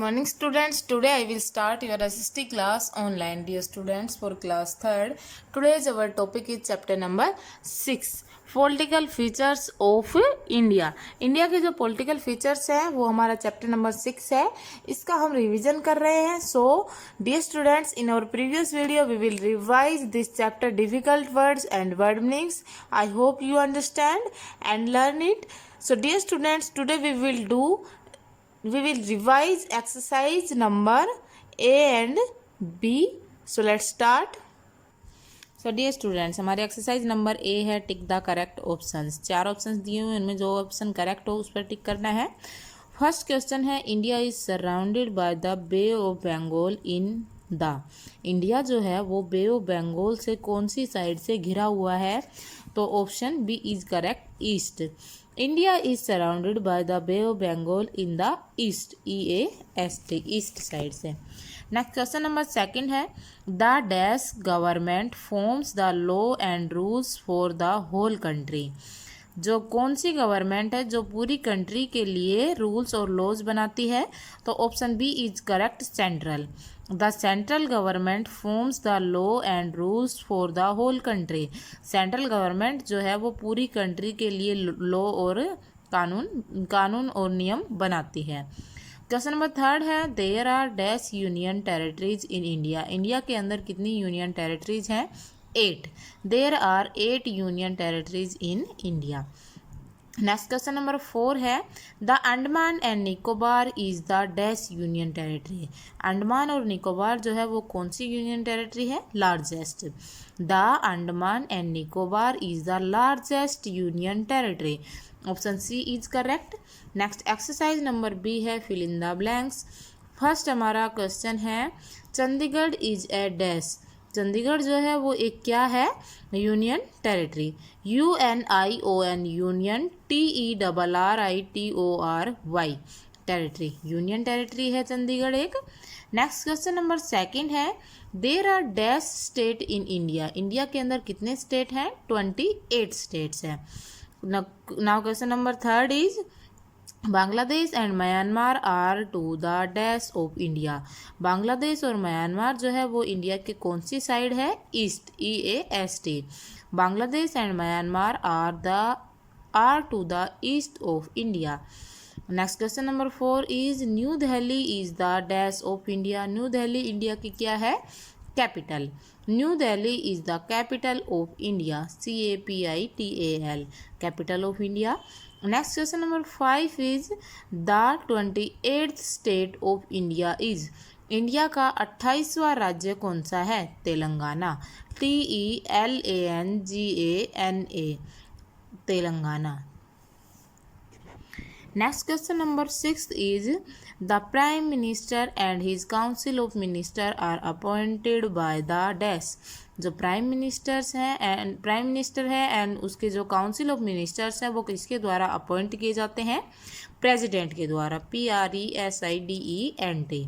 morning students. Today I will start your SST class online. Dear students, for class 3rd, today's our topic is chapter number 6, political features of India. India के जो political features हैं वो हमारा chapter number 6 है। इसका हम revision कर रहे हैं। So dear students, in our previous video we will revise this chapter difficult words and word meanings. I hope you understand and learn it. So dear students, today we will revise exercise number A and B. So let's start. So dear students, हमारे exercise number A है tick the correct options. 4 options दिए हुए हैं, उनमें जो option correct हो उस पर टिक करना है। फर्स्ट क्वेश्चन है, India is surrounded by the Bay of Bengal in the. India जो है वो बे ऑफ बंगाल से कौन सी साइड से घिरा हुआ है? तो option B is correct, east. India is surrounded by the Bay of Bengal in the east, EAST, east side से। नेक्स्ट क्वेश्चन नंबर सेकंड है, the dash government forms the law and rules for the whole country. जो कौन सी government है जो पूरी country के लिए rules और लॉज बनाती है? तो option B is correct, central. The central government forms the law and rules for the whole country. Central government जो है वो पूरी कंट्री के लिए लॉ और कानून और नियम बनाती है। क्वेश्चन नंबर थर्ड है, there are dash union territories in India. India के अंदर कितनी यूनियन टेरिटरीज हैं? 8। There are 8 union territories in India. Next question number 4 है, the Andaman and Nicobar is the dash union territory. Andaman और निकोबार जो है वो कौन सी यूनियन टेरिटरी है? Largest. The Andaman and Nicobar is the largest union territory. Option C is correct. Next exercise number B है, fill in the blanks. First हमारा क्वेश्चन है, Chandigarh is a dash. Chandigarh जो है वो एक क्या है? Union territory. UNION, union, TERRITORY, territory, union territory है चंडीगढ़ एक। नेक्स्ट क्वेश्चन नंबर सेकंड है, there are dash state in India. India के अंदर कितने स्टेट हैं? 28 स्टेट्स हैं। Now question number third is, Bangladesh and Myanmar are to the dash of India. Bangladesh और Myanmar जो है वो इंडिया के कौन सी साइड है? East, EAST। Bangladesh and Myanmar are to the east of India. Next question number 4 is, New Delhi is the dash of India. New Delhi India की क्या है? Capital. New Delhi is the capital of India, CAPITAL, capital of India. Next question number 5 is, the 28th state of India is. India का 28वां राज्य कौन सा है? Telangana, TELANGANA, Telangana. Next question number 6 is, the prime minister and his council of minister are appointed by the dash. जो prime minister है and उसके जो काउंसिल ऑफ मिनिस्टर्स हैं वो किसके द्वारा अपॉइंट किए जाते हैं? प्रेसिडेंट के द्वारा, PRESIDENT,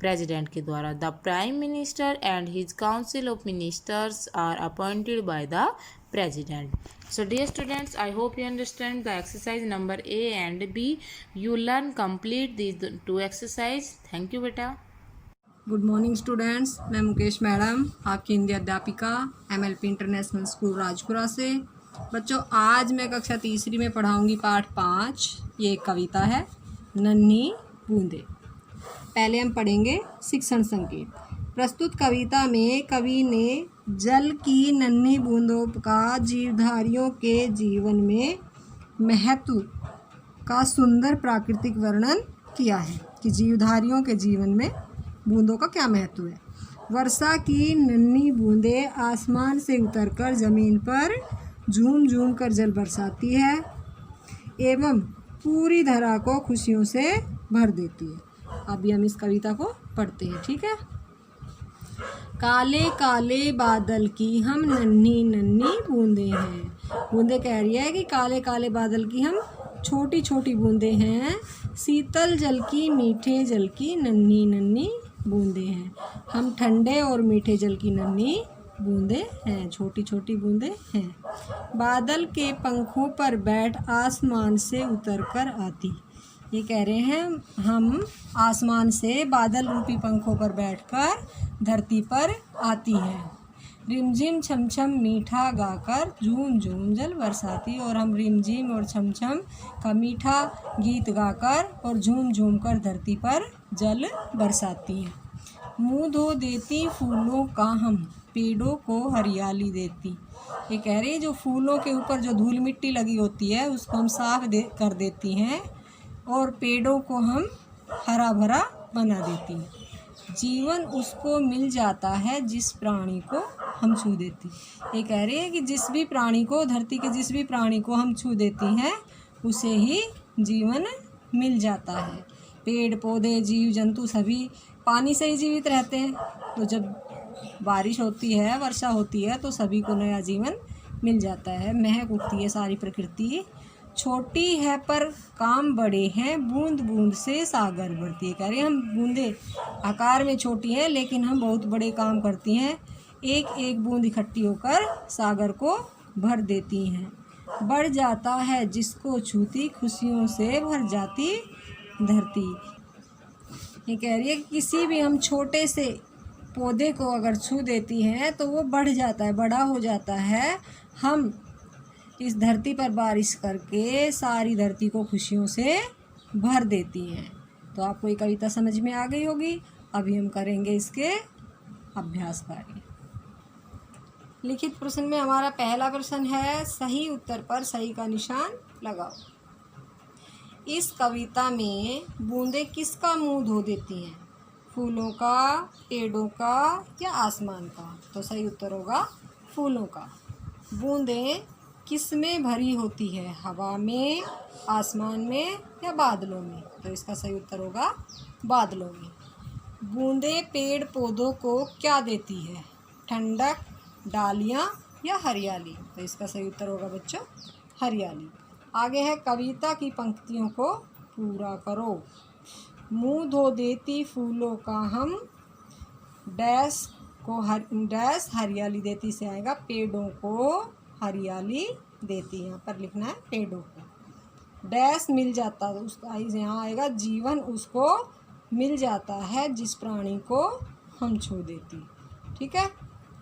प्रेसिडेंट के द्वारा। The prime minister and his council of ministers are appointed by the president. So dear students, I hope you understand the exercise number A and B. You learn complete these 2 exercise. Thank you beta. Good morning students, मैं Mukesh madam, आपकी हिंदी अध्यापिका MLP international school Rajpura से। बच्चों, आज मैं कक्षा तीसरी में पढ़ाऊंगी पाठ 5। ये एक कविता है, नन्ही बूंदे। पहले हम पढ़ेंगे शिक्षण संकेत। प्रस्तुत कविता में कवि ने जल की नन्ही बूंदों का जीवधारियों के जीवन में महत्व का सुंदर प्राकृतिक वर्णन किया है कि जीवधारियों के जीवन में बूंदों का क्या महत्व है। वर्षा की नन्ही बूंदें आसमान से उतरकर ज़मीन पर झूम झूम कर जल बरसाती है एवं पूरी धरा को खुशियों से भर देती है। अभी हम इस कविता को पढ़ते हैं, ठीक है। काले काले बादल की हम नन्ही नन्ही बूंदें हैं। बूंदें कह रही है कि काले काले बादल की हम छोटी छोटी बूंदें हैं। शीतल जल की, मीठे जल की नन्ही नन्ही बूंदें हैं। हम ठंडे और मीठे जल की नन्ही बूंदें हैं, छोटी छोटी बूंदें हैं। बादल के पंखों पर बैठ आसमान से उतर कर आती। ये कह रहे हैं हम आसमान से बादल रूपी पंखों पर बैठकर धरती पर आती है, रिमझिम छमछम मीठा गाकर झूम झूम जल बरसाती। और हम रिमझिम और छमछम का मीठा गीत गाकर और झूम झूम कर धरती पर जल बरसाती हैं। मुँह धो देती फूलों का हम, पेड़ों को हरियाली देती। ये कह रही है जो फूलों के ऊपर जो धूल मिट्टी लगी होती है उसको हम साफ कर देती हैं और पेड़ों को हम हरा भरा बना देती हैं। जीवन उसको मिल जाता है जिस प्राणी को हम छू देती। ये कह रही है कि जिस भी प्राणी को, धरती के जिस भी प्राणी को हम छू देती हैं उसे ही जीवन मिल जाता है। पेड़ पौधे जीव जंतु सभी पानी से ही जीवित रहते हैं, तो जब बारिश होती है, वर्षा होती है तो सभी को नया जीवन मिल जाता है, महक उठती है सारी प्रकृति। छोटी है पर काम बड़े हैं, बूंद बूंद से सागर भरती है। कह रहे हैं हम बूंदे आकार में छोटी हैं लेकिन हम बहुत बड़े काम करती हैं, एक एक बूंद इकट्ठी होकर सागर को भर देती हैं। बढ़ जाता है जिसको छूती, खुशियों से भर जाती धरती। ये कह रही है कि किसी भी हम छोटे से पौधे को अगर छू देती हैं तो वो बढ़ जाता है, बड़ा हो जाता है। हम इस धरती पर बारिश करके सारी धरती को खुशियों से भर देती हैं। तो आपको ये कविता समझ में आ गई होगी। अभी हम करेंगे इसके अभ्यास कार्य। लिखित प्रश्न में हमारा पहला प्रश्न है, सही उत्तर पर सही का निशान लगाओ। इस कविता में बूंदें किसका मुंह धो देती हैं? फूलों का, पेड़ों का या आसमान का? तो सही उत्तर होगा फूलों का। बूंदें किस में भरी होती है? हवा में, आसमान में या बादलों में? तो इसका सही उत्तर होगा बादलों में। बूंदें पेड़ पौधों को क्या देती है? ठंडक, डालियाँ या हरियाली? तो इसका सही उत्तर होगा बच्चों हरियाली। आगे है, कविता की पंक्तियों को पूरा करो। मुंह धो देती फूलों का हम, डैश को डैश हरियाली देती से आएगा पेड़ों को हरियाली देती। यहाँ पर लिखना है पेड़ों को। डैश मिल जाता है उसका यहाँ आएगा जीवन उसको मिल जाता है जिस प्राणी को हम छू देती। ठीक है,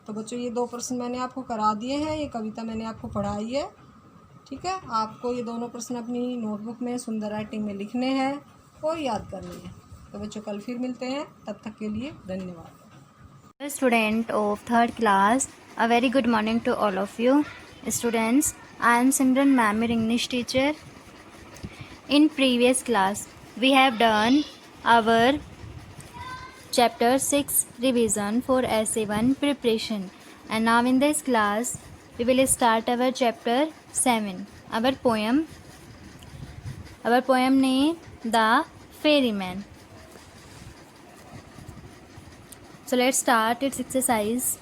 तो बच्चों ये दो प्रश्न मैंने आपको करा दिए हैं, ये कविता मैंने आपको पढ़ाई है। ठीक है, आपको ये दोनों प्रश्न अपनी नोटबुक में सुंदर राइटिंग में लिखने हैं और याद करने हैं। तो बच्चों कल फिर मिलते हैं, तब तक के लिए धन्यवाद। Student of third class, a very good morning to all of you. Students, I am Simran ma'am, your English teacher. In previous class, we have done our chapter 6 revision for essay 1 preparation, and now in this class we will start our chapter 7, our poem name The Ferryman. So let's start its exercise.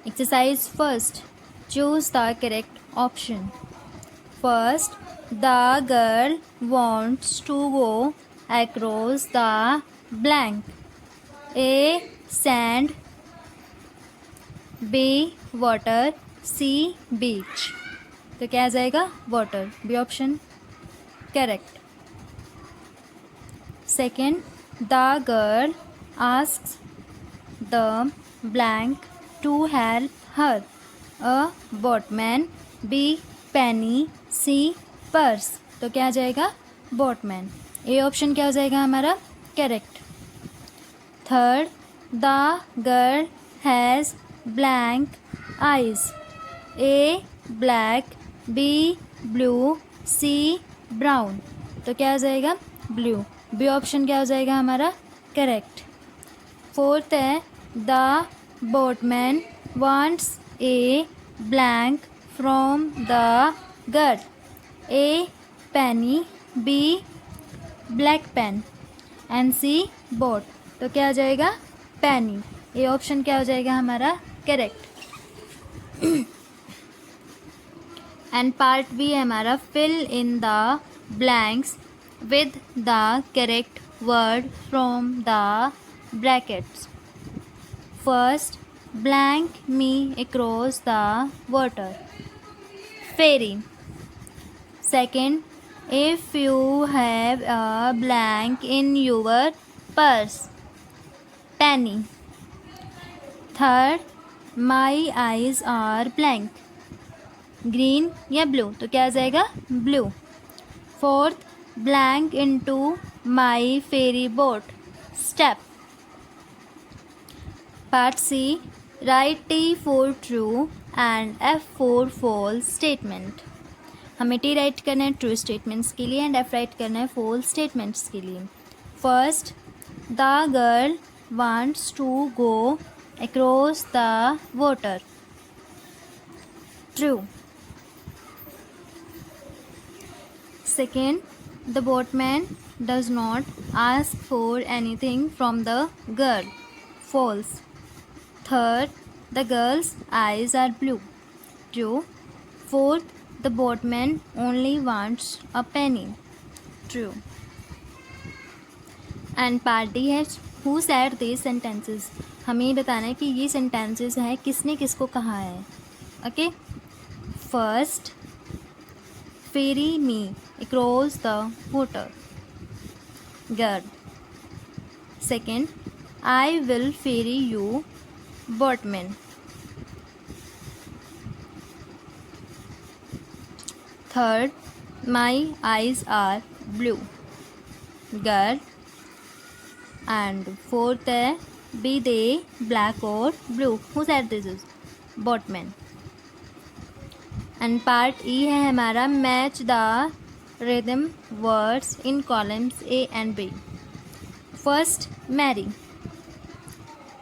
Exercise first, choose the correct option. First, the girl wants to go across the blank. A. Sand, B. Water, C. Beach. तो क्या आ जाएगा? Water, B option correct. Second, the girl asks the blank to help her. A boatman, B penny, C purse. तो क्या आ जाएगा? Boatman. A option क्या हो जाएगा हमारा? Correct. Third, the girl has blank eyes. A black, B blue, C brown. तो क्या हो जाएगा? ब्लू. बी ऑप्शन क्या हो जाएगा हमारा? करेक्ट. फोर्थ है, the boatman wants a blank from the girl. A penny, B black pen and C boat. तो क्या हो जाएगा? पेनी. ए ऑप्शन क्या हो जाएगा हमारा? करेक्ट. एंड पार्ट बी है हमारा, fill in the blanks with the correct word from the brackets. First, blank me across the water, ferry. Second, If you have a blank in your purse. Penny. Third, my eyes are blank. Green या blue, तो क्या आ जाएगा blue. Fourth, blank into my ferry boat. Step. Part C, write T for true and F for false statement. हमें T write करना है true statements के लिए एंड एफ राइट करना है फॉल्स स्टेटमेंट्स के लिए. First, the girl wants to go across the water. True. Second, the boatman does not ask for anything from the girl. False. Third, the girl's eyes are blue. True. Fourth, the boatman only wants a penny. True. And part D है who said these sentences. हमें बताना है कि ये sentences है किसने किसको कहा है. Okay. First, ferry me across the water. Girl. Second, I will ferry you, boatman. Third, my eyes are blue. Girl. And fourth है be they black or blue. Who said this is? Boatman. And part E है हमारा match the rhyme words in columns A and B. First, Mary.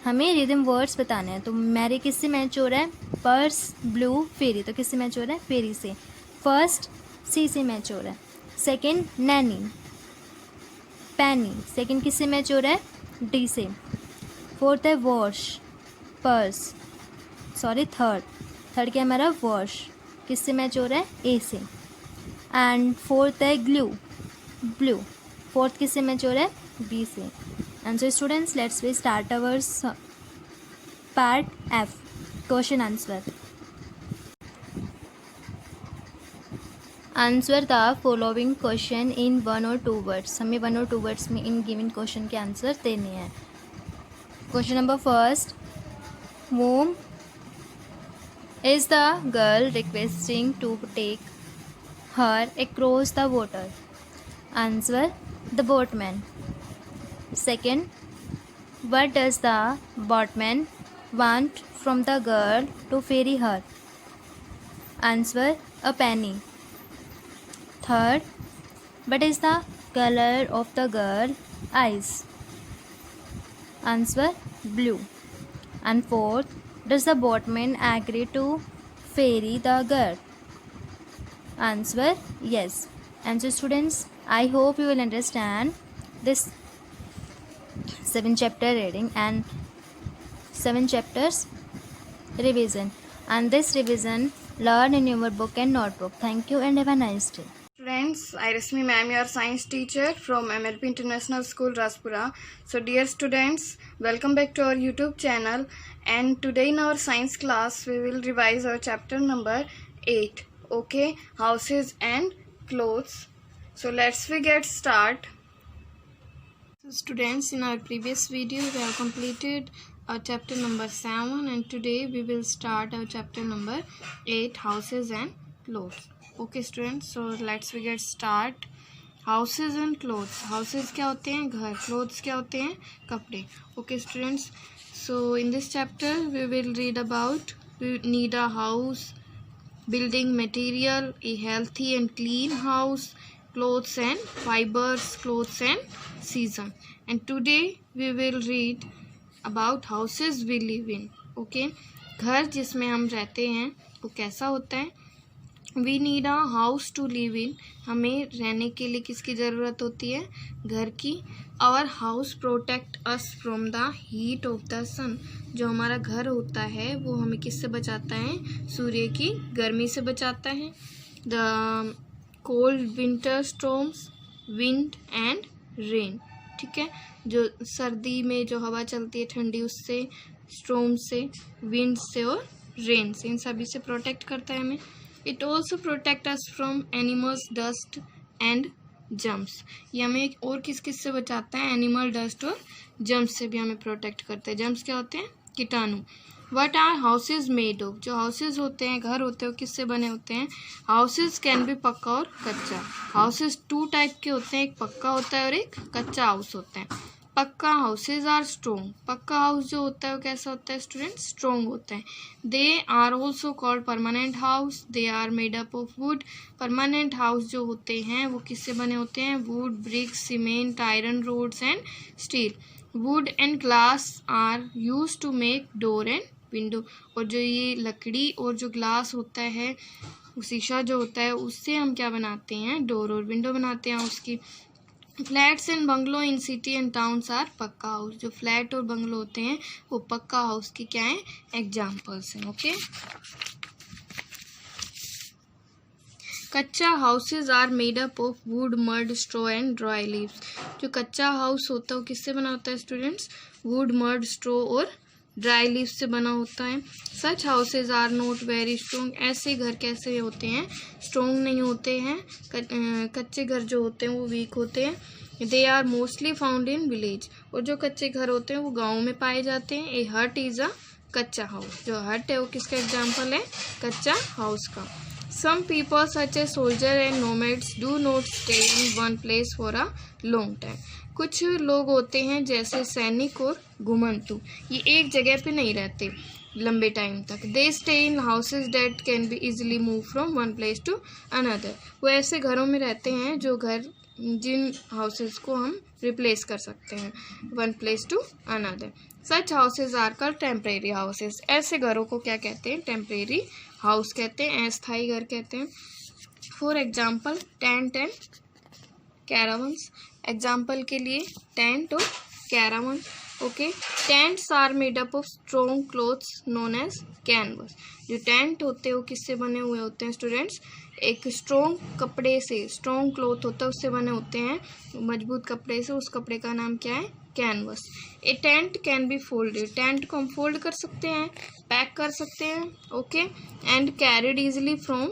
हमें rhyme words बताने हैं, तो Mary किससे match हो रहा है? Purse, blue, ferry. तो किससे मैच हो रहा है? फेरी से. फर्स्ट, सी से मैच हो रहा है. सेकंड, नैनी. पैनी. सेकंड किससे मैच हो रहा है? डी से. फोर्थ है वॉश, पर्स. सॉरी, थर्ड क्या हमारा? वॉश. किससे मैच हो रहा है? ए से. एंड फोर्थ है ग्लू, ब्लू. फोर्थ किससे मैच हो रहा है? बी से. And so students, let's we start our part F, question answer. Answer the following question in 1 और 2 वर्ड्स. हमें 1 और 2 वर्ड्स में इन गिवन क्वेश्चन के आंसर देने हैं. Question number first, whom is the girl requesting to take her across the water? Answer, the boatman. Second, what does the boatman want from the girl to ferry her? Answer, a penny. Third, what is the color of the girl's eyes? Answer, blue. And fourth, does the boatman agree to ferry the girl? Answer, yes. And so students, I hope you will understand this 7 chapter reading and 7 chapters revision, and this revision learn in your book and notebook. Thank you and have a nice day. Friends, I Rasmi ma'am, your science teacher from MLP International School, Rajpura. So dear students, welcome back to our YouTube channel, and today in our science class we will revise our chapter number 8. Okay, houses and clothes. So let's we get start. So students, in our previous video we have completed our chapter number 7, and today we will start our chapter number 8, houses and clothes. Okay students, so let's we get start. Houses and clothes. Houses क्या होते हैं? घर. Clothes क्या होते हैं? कपड़े. Okay students, so in this chapter we will read about we need a house, building material, a healthy and clean house, clothes and fibers, clothes and season. And today we will read about houses we live in. Okay, घर जिसमें हम रहते हैं वो कैसा होता है? We need a house to live in. हमें रहने के लिए किसकी ज़रूरत होती है? घर की. Our house protect us from the heat of the sun. जो हमारा घर होता है वो हमें किससे बचाता है? सूर्य की गर्मी से बचाता है. The cold winter storms, wind and rain. ठीक है, जो सर्दी में जो हवा चलती है ठंडी, उससे, स्टॉर्म से, विंड से और रेन से, इन सभी से प्रोटेक्ट करता है हमें. It also protect us from animals, dust and germs. ये हमें और किस किस से बचाता है? एनिमल डस्ट और जम्स से भी हमें प्रोटेक्ट करते हैं। जम्स क्या होते हैं? कीटाणु। What are houses made of? जो हाउसेज होते हैं, घर होते हैं, वो किससे बने होते हैं? हाउसेज कैन बी पक्का और कच्चा। हाउसेज 2 टाइप के होते हैं, एक पक्का होता है और एक कच्चा हाउस होता है। पक्का हाउसेज आर स्ट्रोंग। पक्का हाउस जो होता है वो कैसा होता है स्टूडेंट? स्ट्रोंग होता है। They are also called permanent house. They are made up of wood. Permanent house जो होते हैं वो किससे बने होते हैं? Wood, bricks, cement, iron rods and steel. Wood and glass are use to make door and window. और जो ये लकड़ी और जो ग्लास होता है, शीशा जो होता है, उससे हम क्या बनाते हैं? डोर और विंडो बनाते हैं उसकी। Flats and bungalow in city and towns are pucca house. जो फ्लैट और बंगलो होते हैं वो पक्का हाउस की क्या है? एग्जाम्पल्स हैं। Okay. Kutcha houses are made up of wood, mud, straw and dry leaves. जो कच्चा हाउस होता है वो किससे बना होता है स्टूडेंट्स? वुड, मड, स्ट्रॉ और ड्राई लीव से बना होता है। Such houses are not very strong. ऐसे घर कैसे होते हैं? स्ट्रोंग नहीं होते हैं। कच्चे घर जो होते हैं वो वीक होते हैं। They are mostly found in village. और जो कच्चे घर होते हैं वो गाँव में पाए जाते हैं। ए हट इज अ कच्चा हाउस। जो हट है वो किसका एग्जाम्पल है? कच्चा हाउस का। Some people such a soldier and nomads do not stay in one place for a long time. कुछ लोग होते हैं जैसे सैनिक और घुमंतु, ये एक जगह पे नहीं रहते लंबे टाइम तक। They stay in houses that can be easily move from one place to another. वो ऐसे घरों में रहते हैं जो घर, जिन हाउसेज को हम रिप्लेस कर सकते हैं one place to another. Such houses are called temporary houses. ऐसे घरों को क्या कहते हैं? टेम्परेरी हाउस कहते हैं, अस्थायी घर कहते हैं। For example tent and caravans. Example के लिए टेंट और caravan. Okay. Tents are made up of strong clothes known as canvas. जो टेंट होते हैं वो किससे बने हुए होते हैं स्टूडेंट्स? एक स्ट्रॉन्ग कपड़े से, स्ट्रॉन्ग क्लॉथ होता है उससे बने होते हैं, मजबूत कपड़े से। उस कपड़े का नाम क्या है? Canvas. A tent can be folded. Tent को हम फोल्ड कर सकते हैं, पैक कर सकते हैं। Okay. And carried easily from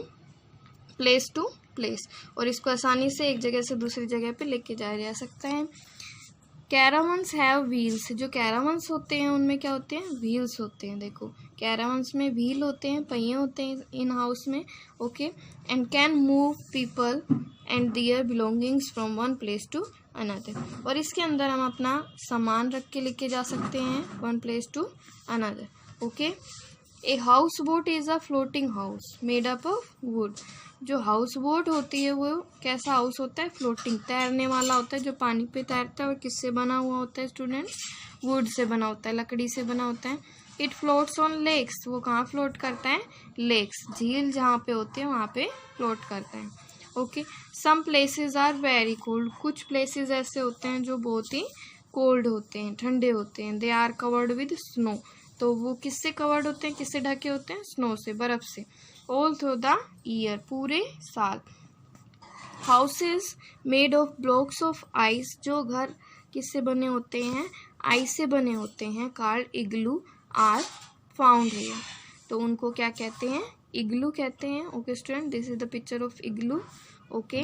place to place. और इसको आसानी से एक जगह से दूसरी जगह पे लेके जाया जा सकता है। कैरावंस हैव व्हील्स। जो कैरावंस होते हैं उनमें क्या होते हैं? व्हील्स होते हैं। देखो कैरावंस में व्हील होते हैं, पहिए होते हैं इन हाउस में। Okay. And can move people and their belongings from one place to another. और इसके अंदर हम अपना सामान रख के लेके जा सकते हैं one place to another. Okay. A house boat is a floating house made up of wood. जो हाउस बोट होती है वो कैसा हाउस होता है? फ्लोटिंग, तैरने वाला होता है, जो पानी पे तैरता है। और किससे बना हुआ होता है स्टूडेंट्स? वुड से बना होता है, लकड़ी से बना होता है। It floats on lakes. वो कहाँ फ्लोट करता है? लेक्स, झील जहाँ पे होते हैं वहाँ पे फ्लोट करता है। Okay. Some places are very cold. कुछ प्लेसेस ऐसे होते हैं जो बहुत ही कोल्ड होते हैं, ठंडे होते हैं। They are covered with snow. तो वो किससे कवर्ड होते हैं? किससे ढके होते हैं? स्नो से, बर्फ से। ऑल थ्रू द ईयर, पूरे साल। Houses made of blocks of ice. जो घर किससे बने होते हैं? आइस से बने होते हैं, called igloo are found here. तो उनको क्या कहते हैं? इग्लू कहते हैं। Okay student, this is the picture of igloo. Okay.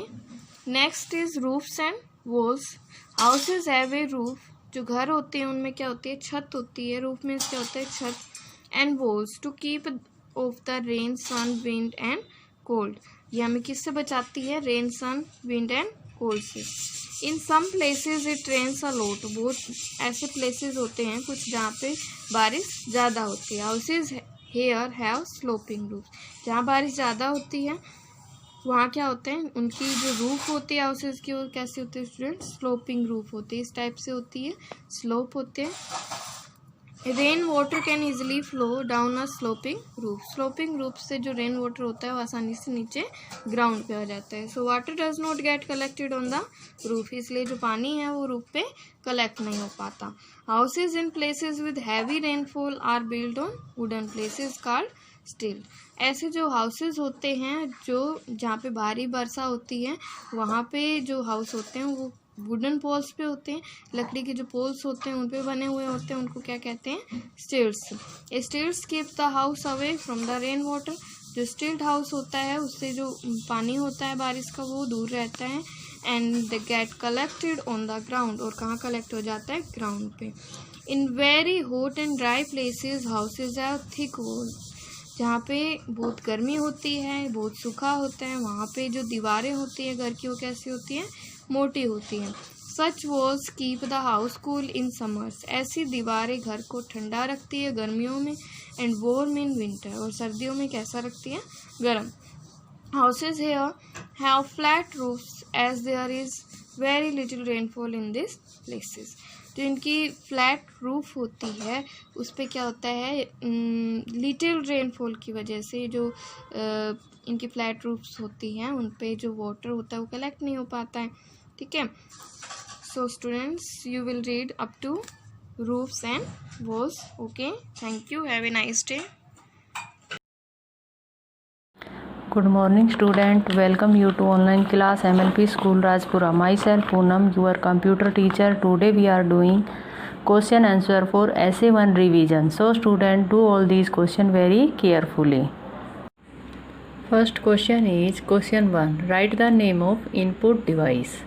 Next is roofs and walls. Houses have a roof. जो घर होते हैं उनमें क्या होती है? छत होती है। रूफ में क्या होता है? छत। And walls to keep off the rain, sun, wind and cold. ये हमें किससे बचाती है? Rain, sun, wind and cold से। In some places it rains a lot. बहुत ऐसे प्लेसेस होते हैं कुछ जहाँ पे बारिश ज़्यादा होती है। Houses here have sloping roof. जहाँ बारिश ज़्यादा होती है वहाँ क्या होते हैं? उनकी जो रूफ होती है हाउसेज की वो कैसी होती है स्टूडेंट? स्लोपिंग रूफ होती है, इस टाइप से होती है, स्लोप होते हैं। Rain water can easily flow down a sloping roof. Sloping roof से जो रेन वाटर होता है वो आसानी से नीचे ग्राउंड पे आ जाता है। So water does not gate collected on the roof. इसलिए जो पानी है वो रूफ पे कलेक्ट नहीं हो पाता। Houses in places with heavy rainfall are build on wooden places called still. ऐसे जो हाउसेज होते हैं जो जहाँ पे भारी वर्षा होती है वहाँ पे जो हाउस होते हैं वो वुडन पोल्स पे होते हैं। लकड़ी के जो पोल्स होते हैं उन पे बने हुए होते हैं, उनको क्या कहते हैं? Stills. Stills keep the house away from the rain water. जो स्टिल्ड हाउस होता है उससे जो पानी होता है बारिश का वो दूर रहता है, and they get collected on the ground, और कहाँ कलेक्ट हो जाता है, ग्राउंड पे। In very hot and dry places houses have thick walls, जहाँ पे बहुत गर्मी होती है, बहुत सूखा होता है, वहाँ पे जो दीवारें होती है घर की वो कैसी होती हैं, मोटी होती हैं। Such walls keep the house cool in summers, ऐसी दीवारें घर को ठंडा रखती है गर्मियों में, एंड वार्म इन विंटर, और सर्दियों में कैसा रखती है, गर्म। Houses here have flat roofs as there is very little rainfall in these places. जो इनकी फ्लैट रूफ होती है उस पे क्या होता है, लिटिल रेनफॉल की वजह से जो इनकी फ्लैट रूफ्स होती हैं उन पे जो वाटर होता है वो कलेक्ट नहीं हो पाता है, ठीक है। So students, you will read up to roofs and walls. Okay, thank you, have a nice day. Good morning student, welcome you to online class MLP School Rajpura. Myself Poonam, your computer teacher. Today we are doing question answer for essay 1 revision. So student, do all these question very carefully. First question is question 1. Write the name of input device.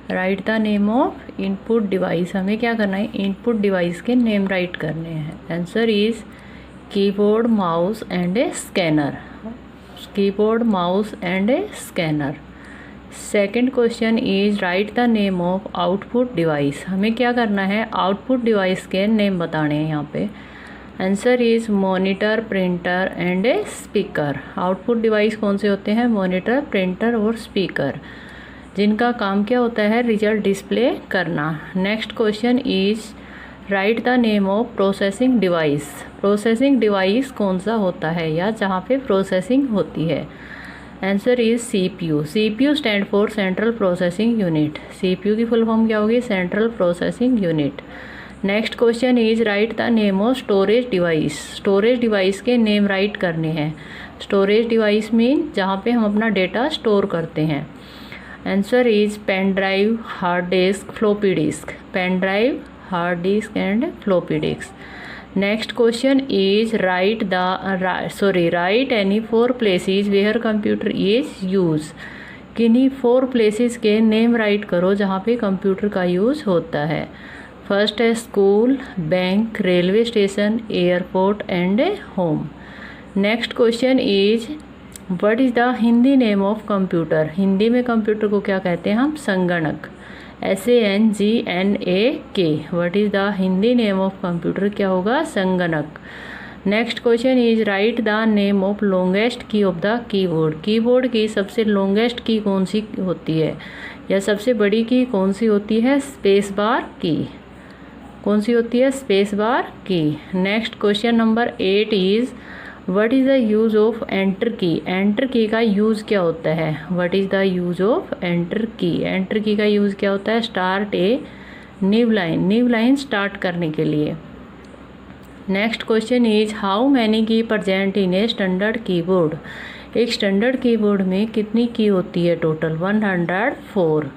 Write the name of input device. हमें क्या करना है, input device के name write करने हैं. Answer is keyboard, mouse and a scanner. Keyboard, mouse and a scanner. Second question is write the name of output device. हमें क्या करना है, output device के name बताने हैं यहाँ पे. Answer is monitor, printer and a speaker. Output device कौन से होते हैं, monitor, printer और speaker, जिनका काम क्या होता है, रिजल्ट डिस्प्ले करना. Next question is right the name of processing device. Processing device कौन सा होता है या जहाँ पे प्रोसेसिंग होती है. Answer is CPU. CPU stand for central processing unit. CPU की फुल फॉर्म क्या होगी, central processing unit. Next question is right the name of storage device. Storage device के नेम राइट करने हैं. स्टोरेज डिवाइस मीन जहाँ पे हम अपना डेटा स्टोर करते हैं. Answer is pen drive, hard disk, floppy disk. Pen drive, hard disk and floppy disk. Next question is write any 4 places where computer is use. किन्हीं 4 places के name right करो जहाँ पे कंप्यूटर का use होता है. फर्स्ट है school, bank, railway station, airport and home. Next question is what is the Hindi name of computer. Hindi में कंप्यूटर को क्या कहते हैं हम, संगणक. SANGNAK. What is the Hindi name of computer, क्या होगा, संगणक. Next question is right the name of longest key of the keyboard. Keyboard की सबसे लॉन्गेस्ट की कौन सी होती है या सबसे बड़ी की कौन सी होती है, स्पेस बार की. कौन सी होती है, space bar key. Next question number 8 is what is the use of enter key. Enter key का यूज़ क्या होता है, what is the use of enter key. Enter key का यूज़ क्या होता है, start a new line. New line start करने के लिए. Next question is how many key present in a standard keyboard. एक स्टैंडर्ड कीबोर्ड में कितनी की होती है, total 104.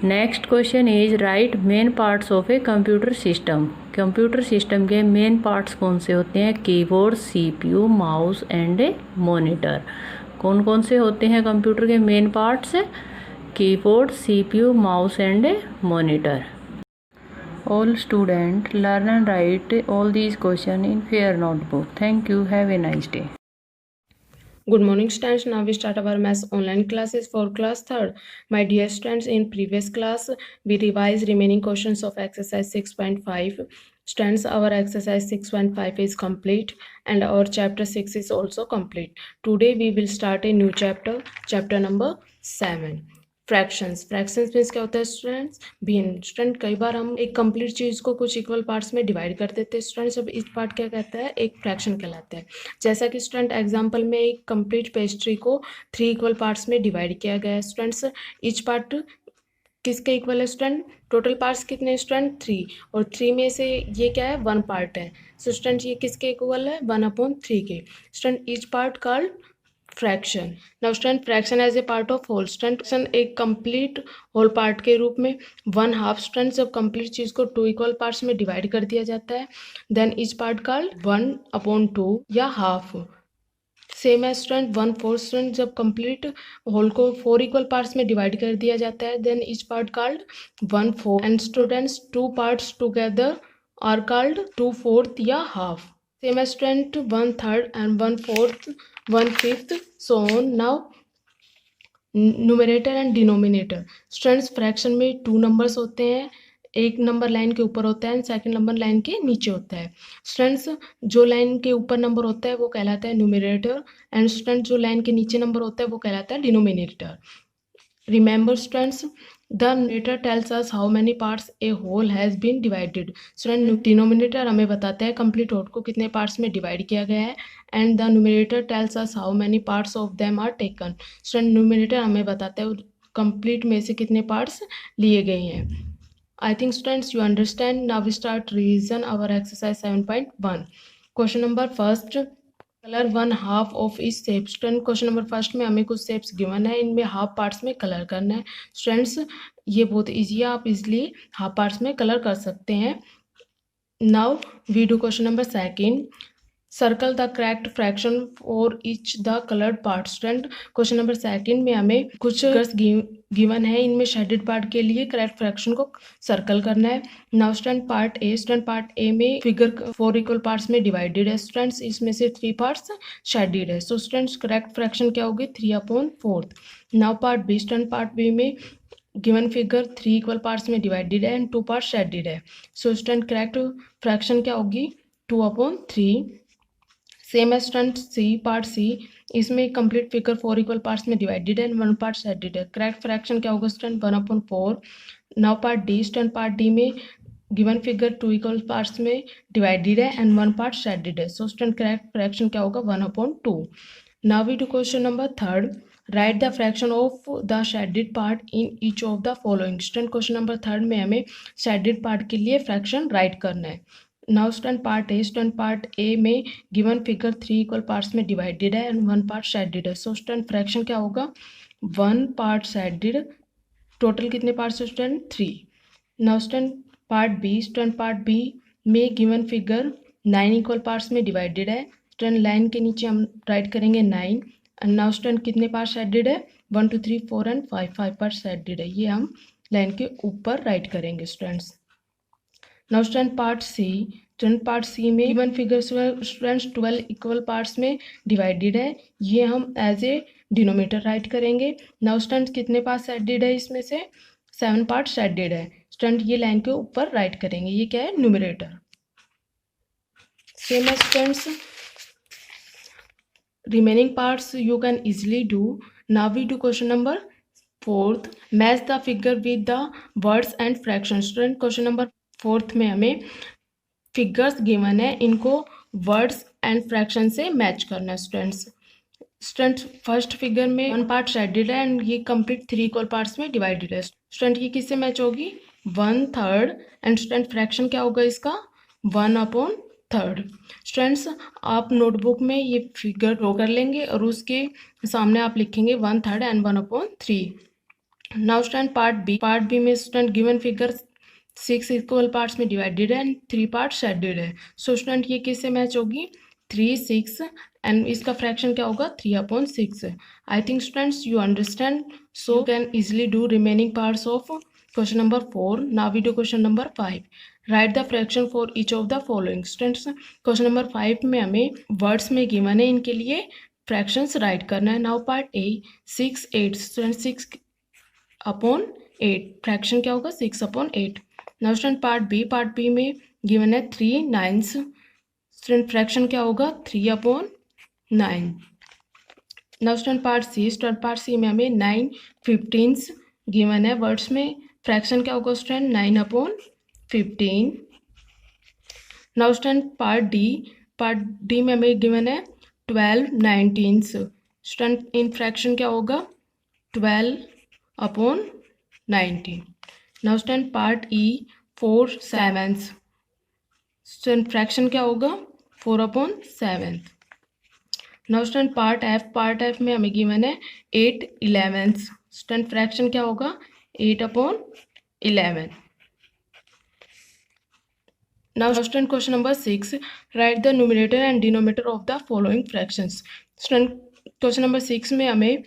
Next question is right main parts of a computer system. Computer system के main parts कौन से होते हैं, keyboard, CPU, mouse and A monitor. कौन कौन से होते हैं कंप्यूटर के main parts, keyboard, CPU, mouse and A monitor. All student learn and right all these question in fair notebook. Thank you, have a nice day. Good morning students, now we start our maths online classes for class 3rd. My dear students, in previous class we revised remaining questions of exercise 6.5. Students, our exercise 6.5 is complete and our chapter 6 is also complete. Today we will start a new chapter number 7. Fractions. Fractions means क्या होता है students, भिन्न. Student कई बार हम एक complete चीज़ को कुछ equal parts में डिवाइड कर देते हैं स्टूडेंट्स. अब इस पार्ट क्या कहता है, एक फ्रैक्शन कहलाता है. जैसा कि स्टूडेंट एग्जांपल में एक कंप्लीट पेस्ट्री को 3 इक्वल पार्ट्स में डिवाइड किया गया है स्टूडेंट्स. ईच पार्ट किसके इक्वल है स्टूडेंट, टोटल पार्ट्स कितने हैं स्टूडेंट, 3. और 3 में से ये क्या है, 1 पार्ट है. सो स्टूडेंट ये किसके इक्वल है, 1/3 के. Student each part called fraction. Now student fraction as a part of whole. Student एक कंप्लीट होल पार्ट के रूप में 1/2. स्टूडेंट जब कंप्लीट चीज़ को 2 इक्वल पार्ट्स में डिवाइड कर दिया जाता है, देन ईच पार्ट कॉल्ड 1/2 या हाफ. सेम है स्टूडेंट 1/4 स्टूडेंट जब कंप्लीट होल को 4 इक्वल पार्ट्स में डिवाइड कर दिया जाता है then each part called 1/4 and students 2 parts together are called 2/4 या half. Same as student 1/3 and 1/4 1/5 so on. Now numerator and denominator. Students fraction में 2 नंबर्स होते हैं, एक नंबर लाइन के ऊपर होता है एंड सेकंड नंबर लाइन के नीचे होता है. स्टूडेंट्स जो लाइन के ऊपर नंबर होता है वो कहलाता है न्यूमरेटर एंड स्टूडेंट जो लाइन के नीचे नंबर होता है वो कहलाता है denominator. Remember students, the numerator tells us how many parts a whole has been divided. Student denominator हमें बताता है complete whole को कितने parts में divide किया गया है and the numerator tells us how many parts of them are taken. Student numerator हमें बताता है complete में से कितने parts लिए गए हैं. I think students you understand. Now we start revision our exercise 7.1. Question number first. Colour 1/2 of this shape. Student question number first में हमें कुछ शेप्स गिवन है, इनमें हाफ पार्ट्स में कलर करना है. स्टूडेंट्स ये बहुत इजी है, आप इजीली हाफ पार्ट्स में कलर कर सकते हैं. Now we do question number second. Circle the correct fraction for each the coloured part. Student question number second में हमें कुछ गिवन है, इनमें शेडेड पार्ट के लिए करेक्ट फ्रैक्शन को सर्कल करना है. Now student part A. Student part A में फिगर 4 इक्वल पार्ट्स में डिवाइडेड है. स्टूडेंट्स इसमें से 3 पार्ट्स शेडेड है. सो स्टूडेंट्स करेक्ट फ्रैक्शन क्या होगी 3/4. Now part B. Student part B में गिवन फिगर 3 इक्वल पार्ट्स में डिवाइडेड है एंड 2 पार्ट्स शेडेड है. सो स्टूडेंट करेक्ट फ्रैक्शन क्या होगी 2/3. Same as student C. Part C इसमें कंप्लीट फिगर 4 इक्वल पार्ट्स में डिवाइडेड है एंड 1 पार्ट शेडेड है. करेक्ट फ्रैक्शन क्या होगा student 1/4. Now part D. Student part D में गिवन फिगर 2 इक्वल पार्ट्स में डिवाइडेड है एंड 1 पार्ट शेडेड है. सो स्टूडेंट करेक्ट फ्रैक्शन क्या होगा 1/2. Now we do question number third. Write the fraction of the shaded part in each of the following. Student question number third में हमें shaded part के लिए fraction write करना है. Now student part A. Student part A में given figure 3 equal parts में divided है and 1 part shaded है. सो स्टूडेंट फ्रैक्शन क्या होगा 1 पार्ट शेडेड. टोटल कितने पार्ट्स है student 3. Now student part B. Student part B में गिवन फिगर 9 इक्वल पार्ट्स में डिवाइडेड है. स्टूडेंट लाइन के नीचे हम राइट करेंगे 9 एंड नाउ स्टूडेंट कितने पार्ट शेडेड है 1 2 3 4 एंड 5 पार्ट शेडेड है. ये हम लाइन के ऊपर राइट करेंगे students. Now student part C. Student part C में given figure students 12 equal parts में डिवाइडेड है, ये हम एज ए डिनोमीटर राइट करेंगे. नाउ स्टूडेंट कितने पार्ट शेडेड है इसमें से 7 पार्ट शेडेड है. स्टूडेंट ये लाइन के ऊपर राइट करेंगे, ये क्या है numerator. Same as students remaining parts you can easily do. Now we do question number 4th. Match the figure with the words and fractions. Student question number 4th में हमें figures given है, इनको words and fraction से match करना है students. Student first figure में 1 part shaded है and ये कंप्लीट 3 इक्वल पार्ट्स में डिवाइडेड है. स्टूडेंट ये किससे मैच होगी 1/3 एंड स्टूडेंट फ्रैक्शन क्या होगा इसका 1/3. स्टूडेंट्स आप नोटबुक में ये फिगर ड्रॉ कर लेंगे और उसके सामने आप लिखेंगे 1/3 and 1/3. Now student part B. Part B में student given figure 6 equal parts में डिवाइडेड है एंड 3 पार्ट शेडेड है. सो स्टूडेंट ये किससे मैच होगी 3 6 एंड इसका फ्रैक्शन क्या होगा 3/6. I think students you understand, so can easily do remaining parts of question number 4. Now we do question number 5. Write the fraction for each of the following. Students question number 5 में हमें words में given है, इनके लिए fractions write करना है. Now part A 6 8. Student 6/8 fraction क्या होगा 6/8. Now student part B. Part B में गिवन है 3 9. स्टूडेंट फ्रैक्शन क्या होगा 3/9. Now student part C. Student part C में हमें 9 15 गिवन है, वर्ड्स में फ्रैक्शन क्या होगा student 9/15. Now student part D. Part D में हमें गिवन है 12 19. स्टूडेंट इन फ्रैक्शन क्या होगा 12/19. नाउ स्टूडेंट पार्ट ई 4 7. स्टूडेंट फ्रैक्शन क्या होगा 4/7. Now student part F. Part F में हमें गिवन है 8 11. स्टूडेंट फ्रैक्शन क्या होगा 8/11. Now student question number 6. Right the numerator and denominator of the following fractions. Student question number 6 में हमें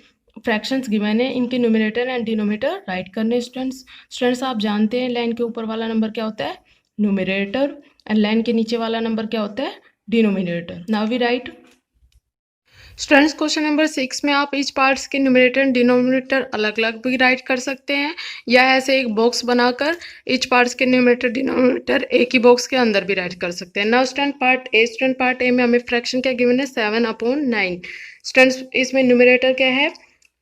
फ्रैक्शंस गिवन है, इनके न्यूमरेटर एंड डिनोमिनेटर राइट करने। स्टूडेंट्स आप जानते हैं लाइन के ऊपर वाला नंबर क्या होता है, न्यूमरेटर, एंड लाइन के नीचे वाला नंबर क्या होता है, denominator. Now we write. Students question number 6 में आप इच पार्ट्स के न्यूमरेटर एंड डिनोमिनेटर अलग अलग भी राइट कर सकते हैं, या ऐसे एक बॉक्स बनाकर इच पार्ट्स के न्यूमरेटर डिनोमिनेटर एक ही बॉक्स के अंदर भी राइट कर सकते हैं। नाउ स्टूडेंट पार्ट ए में हमें फ्रैक्शन क्या गिवन है, 7/9। स्टूडेंट्स इसमें न्यूमरेटर क्या है,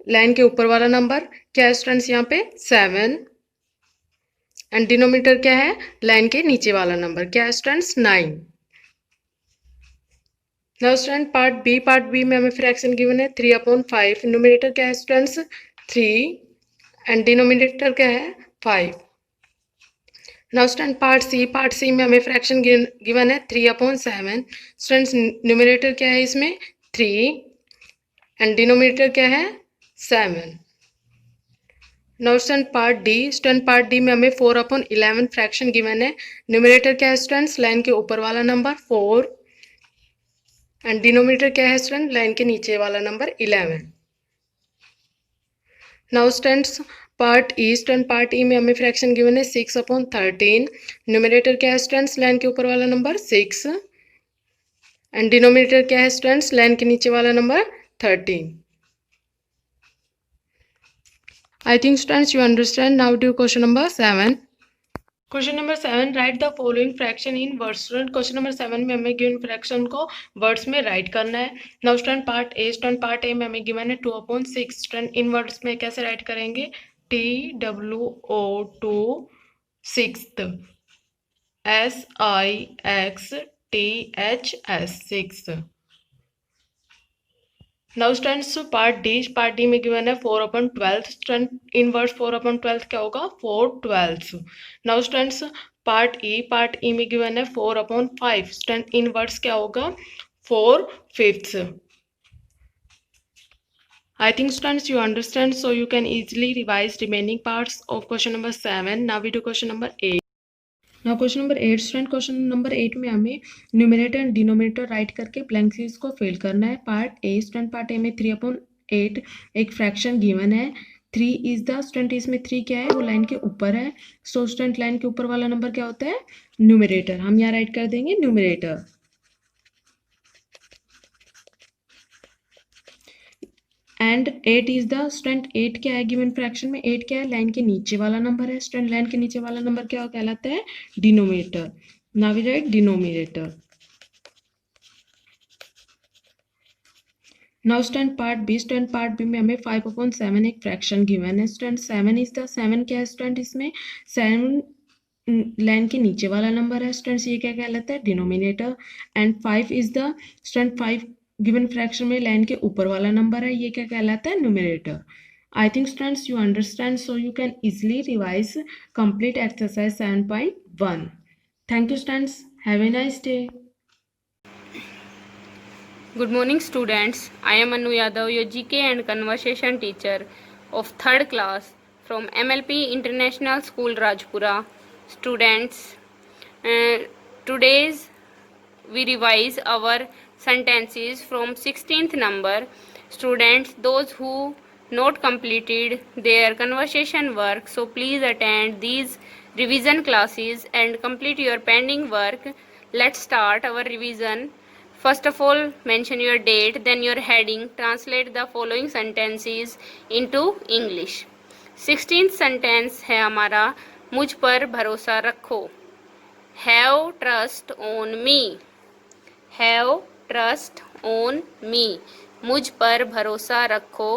लाइन के ऊपर वाला नंबर क्या है स्टूडेंट्स, यहाँ पे 7, एंड डिनोमिनेटर क्या है, लाइन के नीचे वाला नंबर क्या है students, 9। Now student part B में हमें फ्रैक्शन गिवन है 3/5। न्यूमरेटर क्या है स्टूडेंट्स, 3, एंड डिनोमिनेटर क्या है, 5। नाउ स्टूडेंट पार्ट सी में हमें फ्रैक्शन गिवन है 3/7। स्टूडेंट्स न्यूमरेटर क्या है इसमें, 3, एंड डिनोमिनेटर क्या है, 7। नाउ स्टूडेंट पार्ट डी में हमें 4/11 फ्रैक्शन गिवन है। न्यूमरेटर क्या है स्टूडेंट्स, लाइन के ऊपर वाला नंबर 4, एंड डिनोमिनेटर क्या है स्टूडेंट, लाइन के नीचे वाला नंबर 11। नाउ स्टूडेंट्स पार्ट ई में हमें फ्रैक्शन गिवन है 6/13। न्यूमरेटर क्या है स्टूडेंट्स, लाइन के ऊपर वाला नंबर 6, एंड डिनोमिनेटर क्या है स्टूडेंट्स, लाइन के नीचे वाला number 13। I think students you understand. Now do question number 7. Question number 7, right the following fraction in words. Student question number 7 में हमें गिवन फ्रैक्शन को वर्ड्स में राइट करना है। नाउ स्टूडेंट पार्ट ए में हमें गिवन है 2/6। स्टूडेंट इन वर्ड्स में कैसे राइट करेंगे, TWO2 6th, SIXTHS 6th। Now students part D में गिवन है 4/12। स्टूडेंट इन वर्ड्स 4/12 क्या होगा, 4/12। नाउ स्टूडेंट्स पार्ट ई में गिवन है 4/5। स्टूडेंट इन वर्ड्स क्या होगा, 4/5। I think students you understand, so you can easily revise remaining parts of question number 7. Now we do question number 8. Now question number 8 student question number 8 में हमें numerator and denominator right करके blank space को fill करना है। Part A में 3/8 एक fraction given है। 3 is the student, इसमें 3 क्या है, वो लाइन के ऊपर है। सो स्टूडेंट लाइन के ऊपर वाला नंबर क्या होता है, न्यूमरेटर। हम यहाँ राइट कर देंगे numerator. And 8 is the student, 8 क्या है गिवन फ्रैक्शन में, 8 क्या है, लाइन के नीचे वाला नंबर है। स्टूडेंट लाइन के नीचे वाला नंबर क्या कहलाता है, denominator. Now we write denominator. Now student part B में हमें 5/7 एक फ्रैक्शन गिवन है। स्टूडेंट 7 इज द, 7 क्या है स्टूडेंट, इसमें 7 लाइन के नीचे वाला नंबर है। स्टूडेंट्स ये क्या कहलाता है, denominator. And 5 is the student, 5 given fraction में लाइन के ऊपर वाला नंबर है, ये क्या कहलाता है, numerator. I think students you understand, so you can easily revise complete exercise 7.1. Thank you students, have a nice day. Good morning students. I am Anu Yadav, your GK and conversation teacher of 3rd class from MLP International School Rajpura. Students, today's we revise our sentences from 16th number. Students, those who not completed their conversation work, so please attend these revision classes and complete your pending work. Let's start our revision. First of all, mention your date, then your heading. Translate the following sentences into English. 16th sentence है हमारा, मुझ पर भरोसा रखो। Have trust on me. Have trust on me. मुझ पर भरोसा रखो।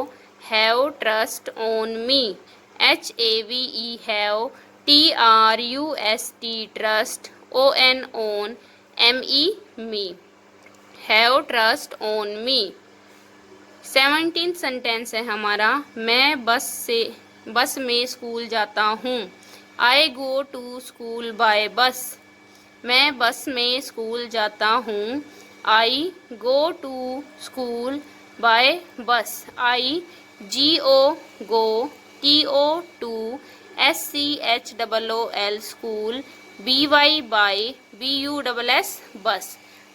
Have trust on me. HAVE have, TRUST trust, ON ME me. Have trust on me. 17th sentence है हमारा, मैं बस में स्कूल जाता हूँ। I go to school by bus. मैं बस में स्कूल जाता हूँ। I go to school by bus. I go to SCHOOL school, BY by BUSS bus.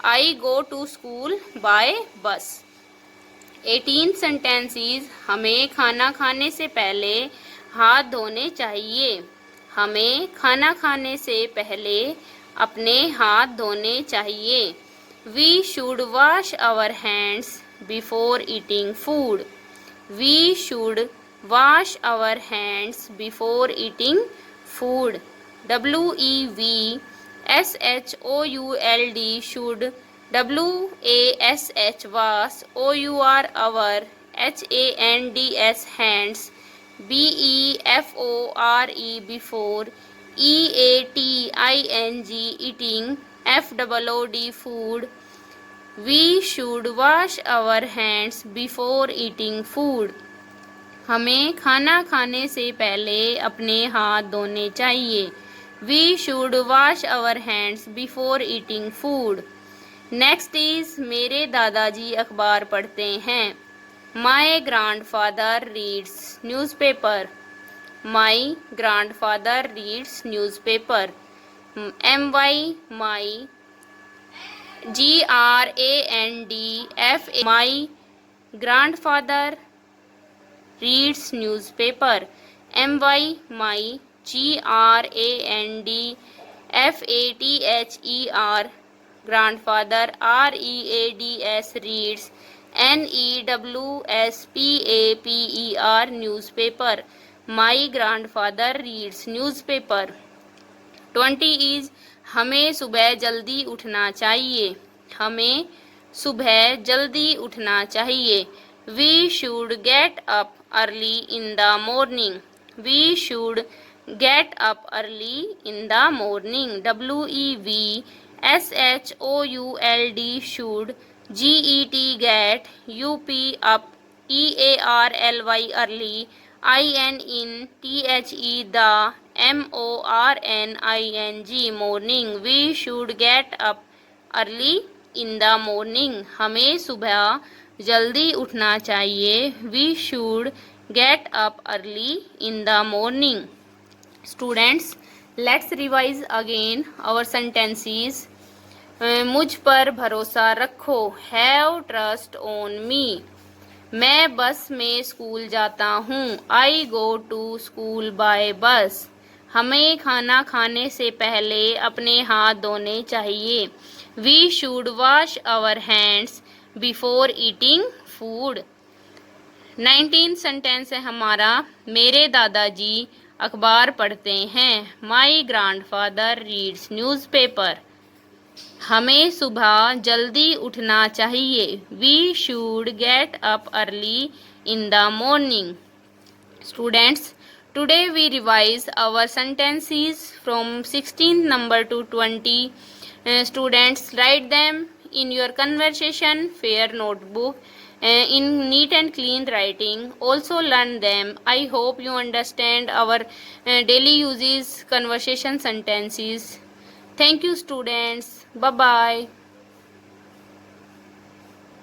I go to school by bus. 18 sentences हमें खाना खाने से पहले हाथ धोने चाहिए। हमें खाना खाने से पहले अपने हाथ धोने चाहिए। We should wash our hands before eating food. We should wash our hands before eating food. WEVSHOULD should. WASH was. OUR our. HANDS hands. BEFORE before. EATING eating. FOOD food. We should wash our hands before eating food. हमें खाना खाने से पहले अपने हाथ धोने चाहिए। We should wash our hands before eating food. Next is मेरे दादाजी अखबार पढ़ते हैं। My grandfather reads newspaper. My grandfather reads newspaper. MY my. GRANDFA my grandfather reads newspaper. MY my. GRANDFATHER grandfather READS reads. NEWSPAPER newspaper. My grandfather reads newspaper. 20 is हमें सुबह जल्दी उठना चाहिए। हमें सुबह जल्दी उठना चाहिए। We should get up early in the morning. We should get up early in the morning. WEVSHOULD should. GET UP up. EARLY early. INTHE the. MORNING morning. We should get up early in the morning. हमें सुबह जल्दी उठना चाहिए। We should get up early in the morning. Students, let's revise again our sentences. मुझ पर भरोसा रखो। Have trust on me. मैं बस में स्कूल जाता हूँ। I go to school by bus. हमें खाना खाने से पहले अपने हाथ धोने चाहिए। We should wash our hands before eating food. 19 sentence है हमारा। मेरे दादाजी अखबार पढ़ते हैं। My grandfather reads newspaper. हमें सुबह जल्दी उठना चाहिए। We should get up early in the morning. Students, today we revise our sentences from 16th number to 20. Students, write them in your conversation fair notebook in neat and clean writing. Also learn them. I hope you understand our daily uses conversation sentences. Thank you, students. Bye bye.